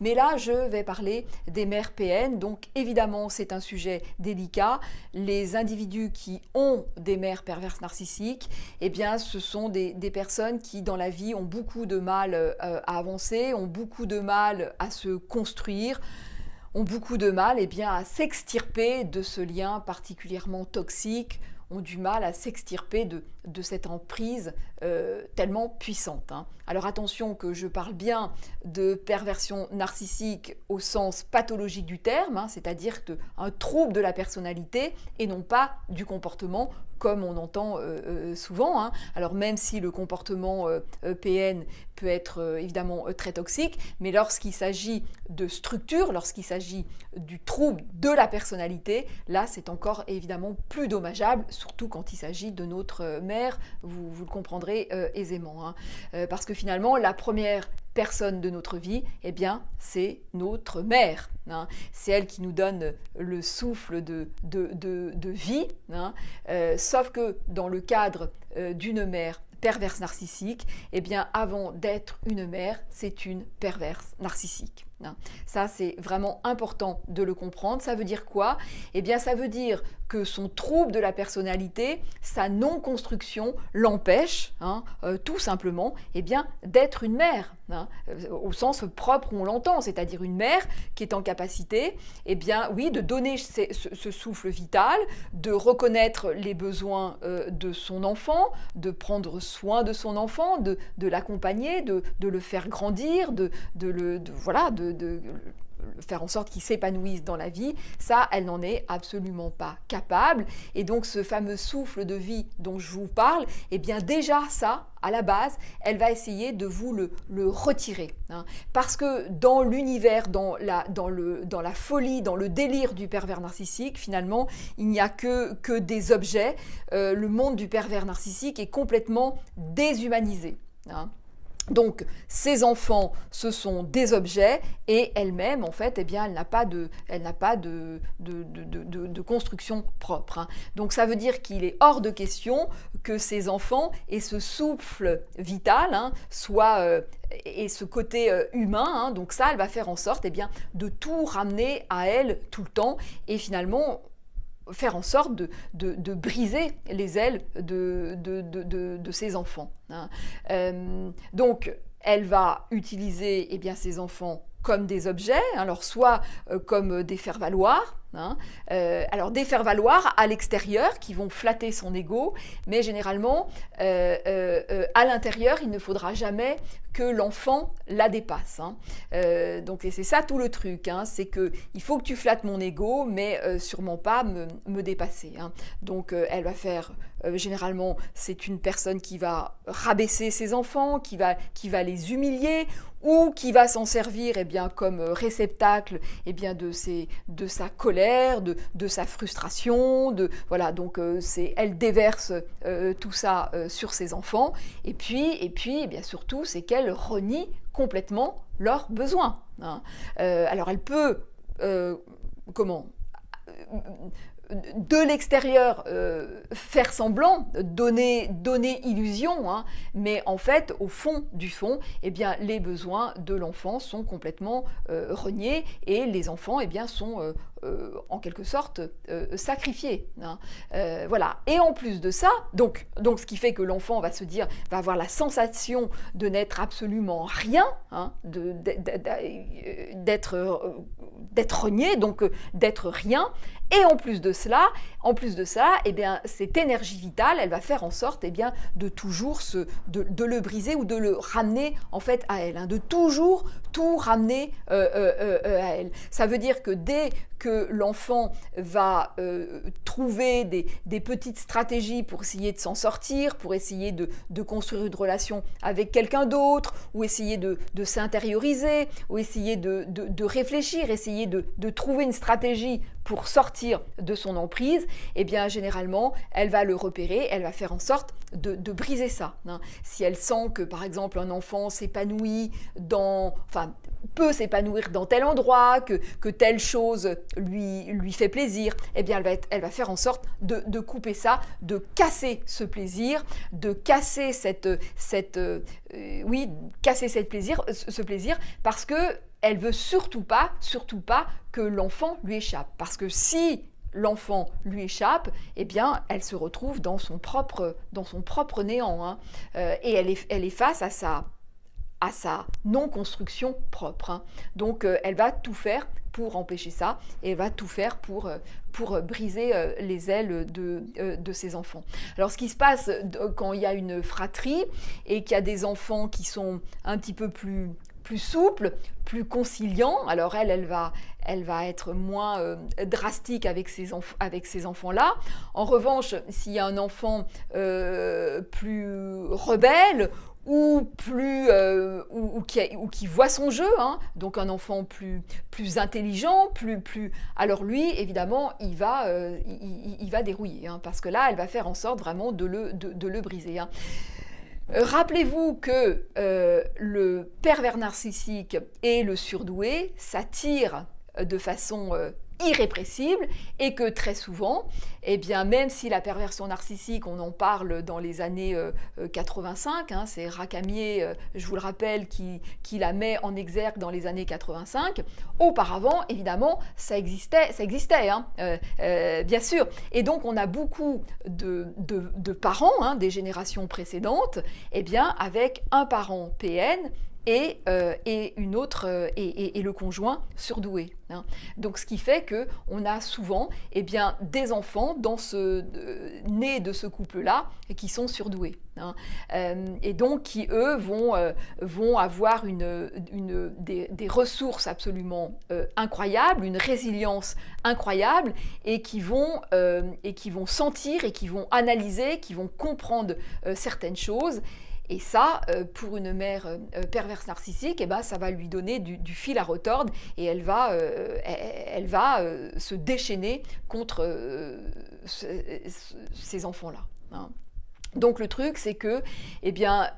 Mais là, je vais parler des mères PN. Donc évidemment, c'est un sujet délicat. Les individus qui ont des mères perverses narcissiques, eh bien, ce sont des personnes qui, dans la vie, ont beaucoup de mal à avancer, ont beaucoup de mal à se construire, ont beaucoup de mal bien, à s'extirper de ce lien particulièrement toxique, ont du mal à s'extirper de cette emprise tellement puissante. Alors attention que je parle bien de perversion narcissique au sens pathologique du terme, c'est-à-dire un trouble de la personnalité et non pas du comportement comme on entend souvent. Alors même si le comportement PN peut être évidemment très toxique, mais lorsqu'il s'agit de structure, lorsqu'il s'agit du trouble de la personnalité, là c'est encore évidemment plus dommageable, surtout quand il s'agit de notre mère, vous le comprendrez aisément. Parce que finalement, la première personne de notre vie, eh bien, c'est notre mère. C'est elle qui nous donne le souffle de vie. Sauf que dans le cadre d'une mère perverse narcissique, eh bien, avant d'être une mère, c'est une perverse narcissique. Ça, c'est vraiment important de le comprendre. Ça veut dire quoi? Eh bien, ça veut dire que son trouble de la personnalité, sa non-construction, l'empêche, tout simplement, eh bien, d'être une mère, au sens propre où on l'entend, c'est-à-dire une mère qui est en capacité, eh bien, oui, de donner ce souffle vital, de reconnaître les besoins de son enfant, de prendre soin de son enfant, de l'accompagner, de le faire grandir, de faire en sorte qu'il s'épanouisse dans la vie. Ça, elle n'en est absolument pas capable. Et donc, ce fameux souffle de vie dont je vous parle, eh bien déjà ça, à la base, elle va essayer de vous le retirer. Parce que dans l'univers, dans la folie, dans le délire du pervers narcissique, finalement, il n'y a que des objets. Le monde du pervers narcissique est complètement déshumanisé. Donc, ces enfants, ce sont des objets et elle-même, en fait, eh bien, elle n'a pas de construction propre. Donc, ça veut dire qu'il est hors de question que ces enfants aient ce souffle vital, et ce côté humain. Donc, ça, elle va faire en sorte, eh bien, de tout ramener à elle tout le temps et finalement faire en sorte de briser les ailes de ses enfants. Donc, elle va utiliser ses enfants comme des objets, alors soit comme des faire-valoir, alors des faire-valoir à l'extérieur qui vont flatter son ego, mais généralement à l'intérieur, il ne faudra jamais que l'enfant la dépasse. Donc, et c'est ça tout le truc, c'est qu'il faut que tu flattes mon ego, mais sûrement pas me dépasser. Donc, elle va faire, généralement, c'est une personne qui va rabaisser ses enfants, qui va les humilier, ou qui va s'en servir comme réceptacle de sa colère, de sa frustration, donc elle déverse tout ça sur ses enfants, et puis surtout c'est qu'elle renie complètement leurs besoins. Alors elle peut de l'extérieur faire semblant, donner illusion, mais en fait, au fond du fond, les besoins de l'enfant sont complètement reniés et les enfants sont en quelque sorte sacrifiés. Voilà. Et en plus de ça, donc ce qui fait que l'enfant va avoir la sensation de n'être absolument rien, d'être renié, donc d'être rien. Et en plus de ça, cette énergie vitale, elle va faire en sorte de toujours de le briser ou de le ramener en fait à elle, de toujours tout ramener à elle. Ça veut dire que dès que l'enfant va trouver des petites stratégies pour essayer de s'en sortir, pour essayer de construire une relation avec quelqu'un d'autre, ou essayer de s'intérioriser, ou essayer de réfléchir, essayer de trouver une stratégie pour sortir de son emprise, généralement, elle va le repérer, elle va faire en sorte de briser ça. Si elle sent que, par exemple, un enfant peut s'épanouir dans tel endroit, que telle chose lui fait plaisir, elle va faire en sorte de couper ça, de casser ce plaisir, de casser ce plaisir, parce que elle veut surtout pas que l'enfant lui échappe. Parce que si l'enfant lui échappe, eh bien, elle se retrouve dans son propre néant, hein. Et elle est face à sa non-construction propre, hein. Donc, elle va tout faire pour empêcher ça, et elle va tout faire pour briser les ailes de ses enfants. Alors, ce qui se passe quand il y a une fratrie et qu'il y a des enfants qui sont un petit peu plus souples, plus conciliants, alors elle va être moins drastique avec ces enfants-là. En revanche, s'il y a un enfant plus rebelle, ou qui voit son jeu, hein, donc un enfant plus intelligent, alors lui, évidemment, il va dérouiller, hein, parce que là, elle va faire en sorte vraiment de le briser, hein. Rappelez-vous que le pervers narcissique et le surdoué s'attirent de façon irrépressible, et que très souvent, eh bien, même si la perversion narcissique, on en parle dans les années 85, hein, c'est Racamier, je vous le rappelle, qui la met en exergue dans les années 85, auparavant, évidemment, ça existait, hein, bien sûr. Et donc, on a beaucoup de parents, hein, des générations précédentes, eh bien, avec un parent PN, et une autre et le conjoint surdoué, hein. Donc, ce qui fait que on a souvent, eh bien, des enfants nés de ce couple-là et qui sont surdoués, hein. Et donc qui eux vont avoir des ressources absolument incroyables, une résilience incroyable, et qui vont sentir et qui vont analyser, qui vont comprendre certaines choses. Et ça, pour une mère perverse narcissique, eh ben, ça va lui donner du fil à retordre, et elle va se déchaîner contre ces enfants-là, hein. Donc le truc, c'est que, eh bien,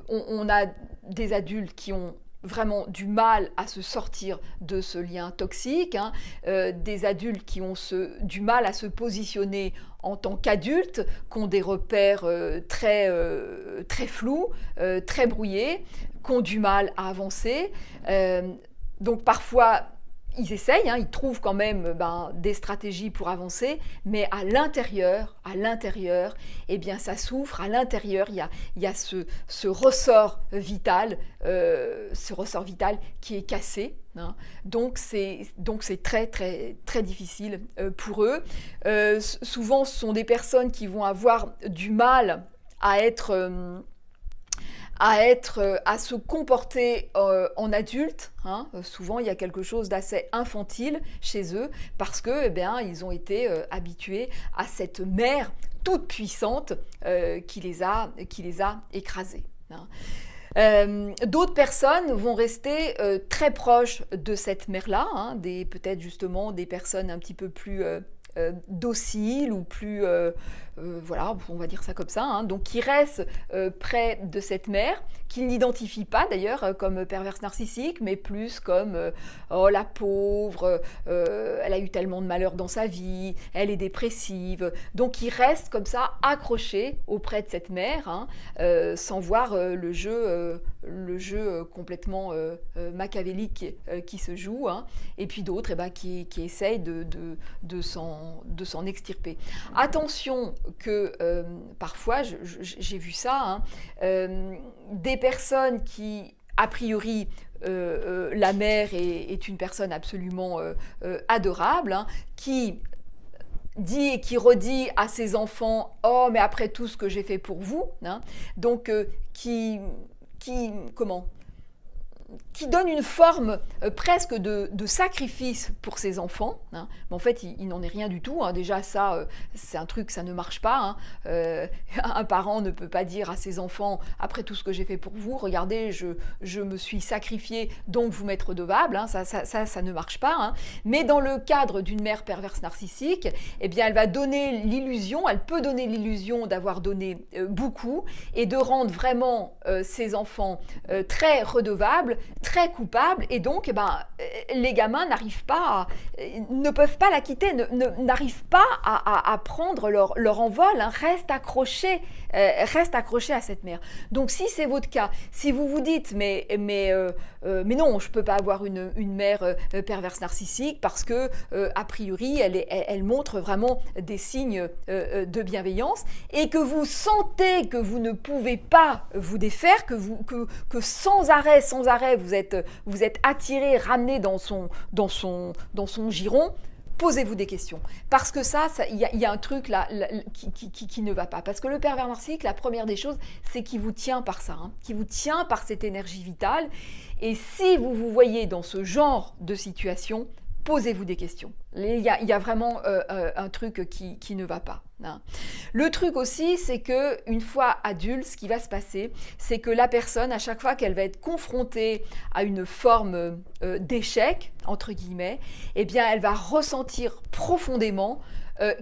on a des adultes qui ont vraiment du mal à se sortir de ce lien toxique, hein, des adultes qui ont du mal à se positionner en tant qu'adultes, qui ont des repères très flous, très brouillés, qui ont du mal à avancer. Donc parfois, ils essayent, hein, ils trouvent quand même des stratégies pour avancer, mais à l'intérieur, eh bien, ça souffre. À l'intérieur, il y a ce ressort vital qui est cassé, hein. Donc c'est très très très difficile pour eux. Souvent, ce sont des personnes qui vont avoir du mal à se comporter en adulte, hein. Souvent, il y a quelque chose d'assez infantile chez eux, parce que, eh bien, ils ont été habitués à cette mère toute puissante qui les a écrasés, hein. D'autres personnes vont rester très proches de cette mère-là, hein, peut-être justement des personnes un petit peu plus dociles, ou plus, voilà, on va dire ça comme ça, hein, donc qui restent près de cette mère, qu'ils n'identifient pas d'ailleurs comme perverse narcissique, mais plus comme oh, la pauvre, elle a eu tellement de malheur dans sa vie, elle est dépressive. Donc ils restent comme ça accrochés auprès de cette mère, hein, sans voir le jeu complètement machiavélique qui se joue, hein. Et puis d'autres, eh ben, qui essayent de s'en extirper. Attention que parfois, j'ai vu ça, hein, des personnes qui, a priori, la mère est une personne absolument adorable, hein, qui dit et qui redit à ses enfants « Oh, mais après tout ce que j'ai fait pour vous, hein », donc qui donne une forme presque de sacrifice pour ses enfants, hein. Mais en fait, il n'en est rien du tout, hein. Déjà, ça, c'est un truc, ça ne marche pas, hein. Un parent ne peut pas dire à ses enfants « Après tout ce que j'ai fait pour vous, regardez, je me suis sacrifié, donc vous m'êtes redevable, hein. » Ça ne marche pas, hein. Mais dans le cadre d'une mère perverse narcissique, eh bien, elle peut donner l'illusion d'avoir donné beaucoup, et de rendre vraiment ses enfants très redevables, très coupable et donc les gamins ne peuvent pas la quitter, n'arrivent pas à prendre leur envol, hein, restent accrochés à cette mère. Donc si c'est votre cas, si vous vous dites mais non, je ne peux pas avoir une mère perverse narcissique parce que a priori elle montre vraiment des signes de bienveillance et que vous sentez que vous ne pouvez pas vous défaire, que sans arrêt vous êtes attiré, ramené dans son giron, posez-vous des questions. Parce que il y a un truc là qui ne va pas. Parce que le pervers narcissique, la première des choses, c'est qu'il vous tient par ça, hein, qu'il vous tient par cette énergie vitale. Et si vous vous voyez dans ce genre de situation, posez-vous des questions. Il y a vraiment un truc qui ne va pas. Hein. Le truc aussi, c'est qu'une fois adulte, ce qui va se passer, c'est que la personne, à chaque fois qu'elle va être confrontée à une forme d'échec, entre guillemets, eh bien, elle va ressentir profondément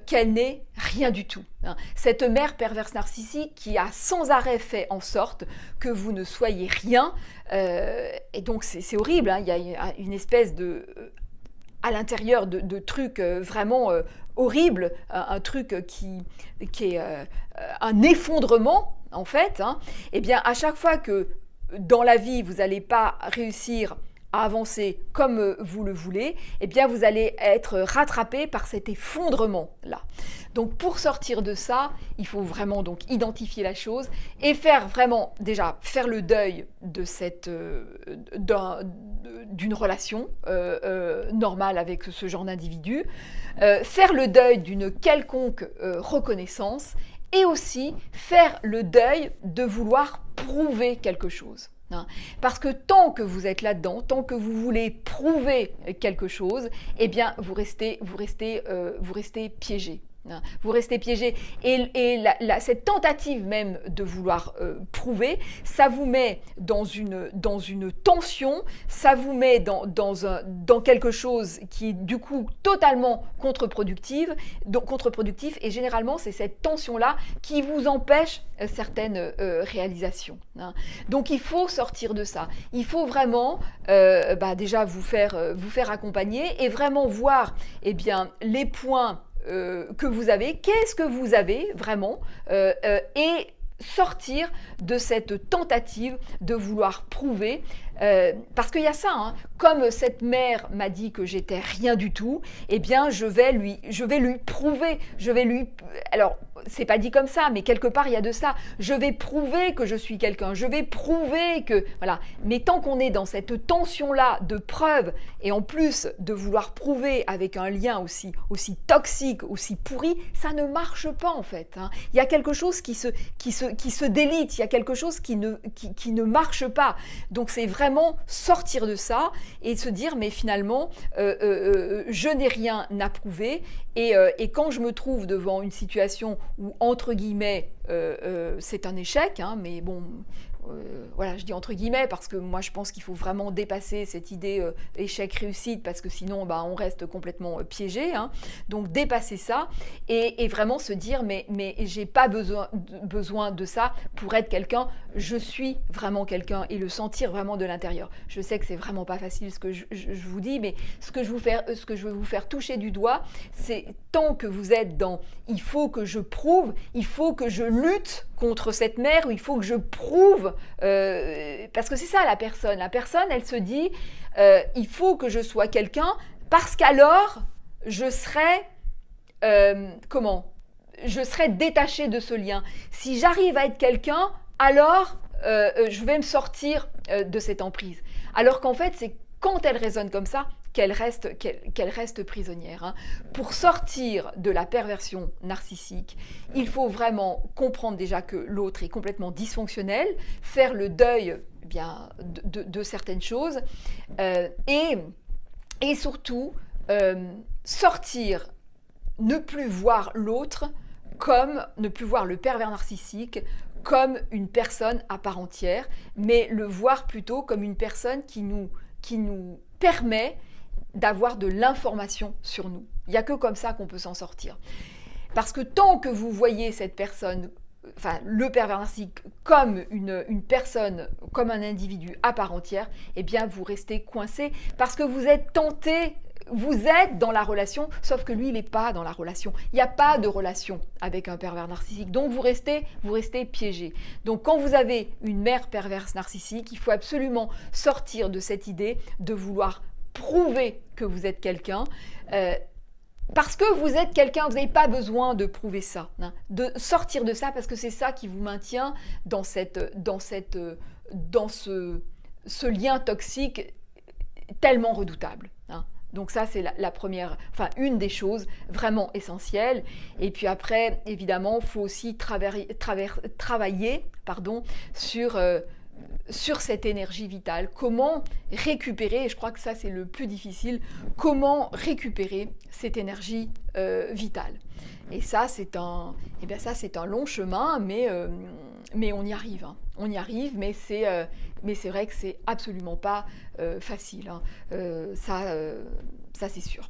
qu'elle n'est rien du tout. Hein. Cette mère perverse narcissique qui a sans arrêt fait en sorte que vous ne soyez rien, et donc c'est horrible, hein. Il y a une espèce de... à l'intérieur de trucs vraiment horribles, un truc qui est un effondrement, en fait, hein, eh bien, à chaque fois que dans la vie, vous n'allez pas réussir à avancer comme vous le voulez, eh bien, vous allez être rattrapé par cet effondrement-là. Donc, pour sortir de ça, il faut vraiment donc identifier la chose et faire le deuil de d'une relation normale avec ce genre d'individu, faire le deuil d'une quelconque reconnaissance et aussi faire le deuil de vouloir prouver quelque chose. Parce que tant que vous êtes là-dedans, tant que vous voulez prouver quelque chose, eh bien vous restez piégé. Vous restez piégé et cette tentative même de vouloir prouver, ça vous met dans une tension, ça vous met dans quelque chose qui est du coup totalement contre-productif et généralement c'est cette tension-là qui vous empêche certaines réalisations. Hein. Donc il faut sortir de ça. Il faut vraiment déjà vous faire accompagner et vraiment voir les points que vous avez, qu'est-ce que vous avez vraiment, et sortir de cette tentative de vouloir prouver, parce qu'il y a ça, hein, comme cette mère m'a dit que j'étais rien du tout, eh bien je vais lui prouver, alors c'est pas dit comme ça, mais quelque part il y a de ça, je vais prouver que je suis quelqu'un, je vais prouver que, voilà, mais tant qu'on est dans cette tension-là de preuve, et en plus de vouloir prouver avec un lien aussi toxique, aussi pourri, ça ne marche pas en fait, hein. Il y a quelque chose qui se délite, il y a quelque chose qui ne marche pas, donc c'est vraiment sortir de ça et se dire mais finalement je n'ai rien à prouver et quand je me trouve devant une situation où entre guillemets c'est un échec, hein, mais bon voilà, je dis entre guillemets parce que moi je pense qu'il faut vraiment dépasser cette idée échec-réussite parce que sinon on reste complètement piégé, hein. Donc dépasser ça et vraiment se dire mais j'ai pas besoin de ça pour être quelqu'un, je suis vraiment quelqu'un et le sentir vraiment de l'intérieur. Je sais que c'est vraiment pas facile ce que je vous dis, mais ce que je veux vous faire toucher du doigt, c'est tant que vous êtes dans il faut que je prouve, il faut que je lutte contre cette mère, ou il faut que je prouve, parce que c'est ça la personne, elle se dit il faut que je sois quelqu'un parce qu'alors je serai je serai détachée de ce lien. Si j'arrive à être quelqu'un, alors je vais me sortir de cette emprise. Alors qu'en fait, c'est quand elle résonne comme ça qu'elle reste prisonnière. Hein. Pour sortir de la perversion narcissique, il faut vraiment comprendre déjà que l'autre est complètement dysfonctionnel, faire le deuil de certaines choses et surtout sortir, ne plus voir l'autre ne plus voir le pervers narcissique comme une personne à part entière, mais le voir plutôt comme une personne qui nous permet d'avoir de l'information sur nous. Il n'y a que comme ça qu'on peut s'en sortir. Parce que tant que vous voyez cette personne enfin, le pervers narcissique comme une personne, comme un individu à part entière, eh bien, vous restez coincé parce que vous êtes tenté. Vous êtes dans la relation, sauf que lui, il n'est pas dans la relation. Il n'y a pas de relation avec un pervers narcissique. Donc, vous restez piégé. Donc, quand vous avez une mère perverse narcissique, il faut absolument sortir de cette idée de vouloir prouver que vous êtes quelqu'un. Parce que vous êtes quelqu'un, vous n'avez pas besoin de prouver ça, hein, de sortir de ça, parce que c'est ça qui vous maintient dans ce lien toxique tellement redoutable. Hein. Donc ça, c'est la première, enfin une des choses vraiment essentielles. Et puis après, évidemment, il faut aussi travailler sur cette énergie vitale. Comment récupérer, et je crois que ça c'est le plus difficile, comment récupérer cette énergie vitale. Et ça c'est un long chemin, mais on y arrive. Hein. On y arrive, mais c'est vrai que c'est absolument pas facile. Hein. Ça c'est sûr.